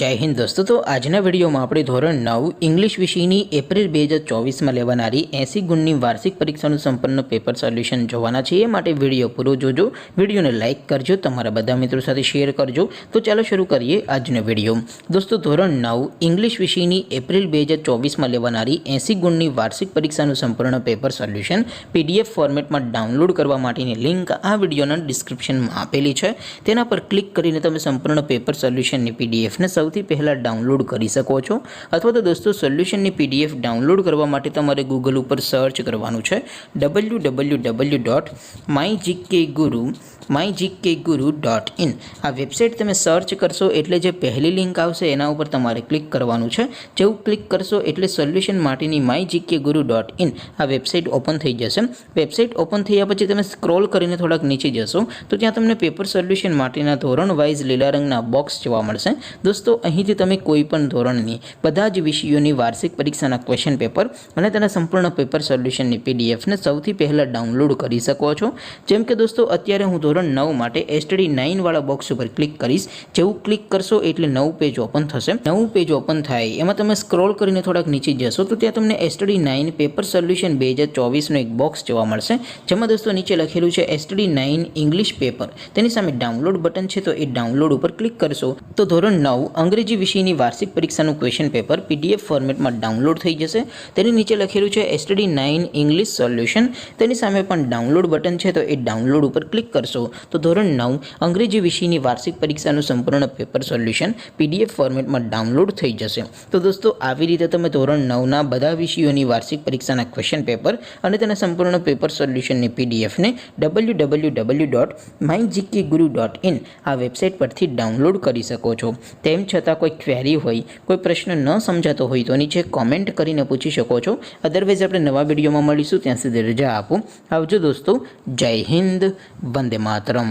जय हिंद दोस्तों। तो आजना वीडियो में આપણે ધોરણ 9 इंग्लिश વિષયની એપ્રિલ 2024 માં લેવાનારી 80 ગુણની વાર્ષિક પરીક્ષાનું સંપૂર્ણ પેપર સોલ્યુશન જોવાના છે। એ માટે વિડિયો પૂરો જોજો, વિડિયોને લાઈક કરજો, તમારા બધા મિત્રો સાથે શેર કરજો। તો ચાલો શરૂ કરીએ આજનો વિડિયો। દોસ્તો ધોરણ 9 इंग्लिश વિષયની એપ્રિલ 2024 માં લેવાનારી 80 ગુણની વાર્ષિક પરીક્ષાનું સંપૂર્ણ પેપર સોલ્યુશન PDF ફોર્મેટમાં ડાઉનલોડ કરવા માટેની લિંક આ વિડિયોના ડિસ્ક્રિપ્શનમાં આપેલી છે। તેના પર ક્લિક કરીને તમે સંપૂર્ણ પેપર સોલ્યુશનની PDF ને સૌથી પહેલા ડાઉનલોડ કરી શકો છો। અથવા તો દોસ્તો સોલ્યુશનની PDF ડાઉનલોડ કરવા માટે તમારે ગૂગલ ઉપર સર્ચ કરવાનું છે www.mygkguru.in। આ વેબસાઇટ તમે સર્ચ કરશો એટલે જે પહેલી લિંક આવશે એના ઉપર તમારે ક્લિક કરવાનું છે। જેવું ક્લિક કરશો એટલે સોલ્યુશન માટેની mygkguru.in આ વેબસાઇટ ઓપન થઈ જશે। વેબસાઇટ ઓપન થયા પછી તમે સ્ક્રોલ કરીને થોડાક નીચે જશો તો ત્યાં તમને પેપર સોલ્યુશન માટેના ધોરણ વાઇઝ લીલા રંગના બોક્સ જોવા મળશે। દોસ્તો અહીંથી તમે કોઈપણ ધોરણની બધા જ વિષયોની વાર્ષિક પરીક્ષાના ક્વેશ્ચન પેપર અને તેના સંપૂર્ણ પેપર સોલ્યુશનની PDF ને સૌથી પહેલા ડાઉનલોડ કરી શકો છો। જેમ કે દોસ્તો અત્યારે હું ધોરણ 9 માટે STD 9 વાળા બોક્સ ઉપર ક્લિક કરીશ। જેવું ક્લિક કરશો એટલે નવું પેજ ઓપન થશે। નવું પેજ ઓપન થાય એમાં તમે સ્ક્રોલ કરીને થોડાક નીચે જશો તો ત્યાં તમને STD 9 પેપર સોલ્યુશન 2024 નો એક બોક્સ જોવા મળશે। જેમાં દોસ્તો નીચે લખેલું છે STD 9 ઇંગ્લિશ પેપર। તેની સામે ડાઉનલોડ બટન છે તો એ ડાઉનલોડ ઉપર ક્લિક કરશો તો ધોરણ 9 અંગ્રેજી વિષયની વાર્ષિક પરીક્ષાનું ક્વેશ્ચન પેપર PDF ફોર્મેટમાં ડાઉનલોડ થઈ જશે। તેની નીચે લખેલું છે STD 9 ઇંગ્લિશ સોલ્યુશન। તેની સામે પણ ડાઉનલોડ બટન છે તો એ ડાઉનલોડ ઉપર ક્લિક કરશો તો ધોરણ 9 અંગ્રેજી વિષયની વાર્ષિક પરીક્ષાનું સંપૂર્ણ પેપર સોલ્યુશન PDF ફોર્મેટમાં ડાઉનલોડ થઈ જશે। તો દોસ્તો આવી રીતે તમે ધોરણ 9ના બધા વિષયોની વાર્ષિક પરીક્ષાના ક્વેશ્ચન પેપર અને તેના સંપૂર્ણ પેપર સોલ્યુશનની PDF ને www.mygkguru.in આ વેબસાઇટ પરથી ડાઉનલોડ કરી શકો છો। તેમ છતાં કોઈ ક્વેરી હોય, કોઈ પ્રશ્ન ન સમજાતો હોય તો નીચે કોમેન્ટ કરીને પૂછી શકો છો। અદરવાઇઝ આપણે નવા વિડીયોમાં મળીશું, ત્યાં સુધી રજા આપો। આવજો દોસ્તો। જય હિન્દ, વંદે માતરમ।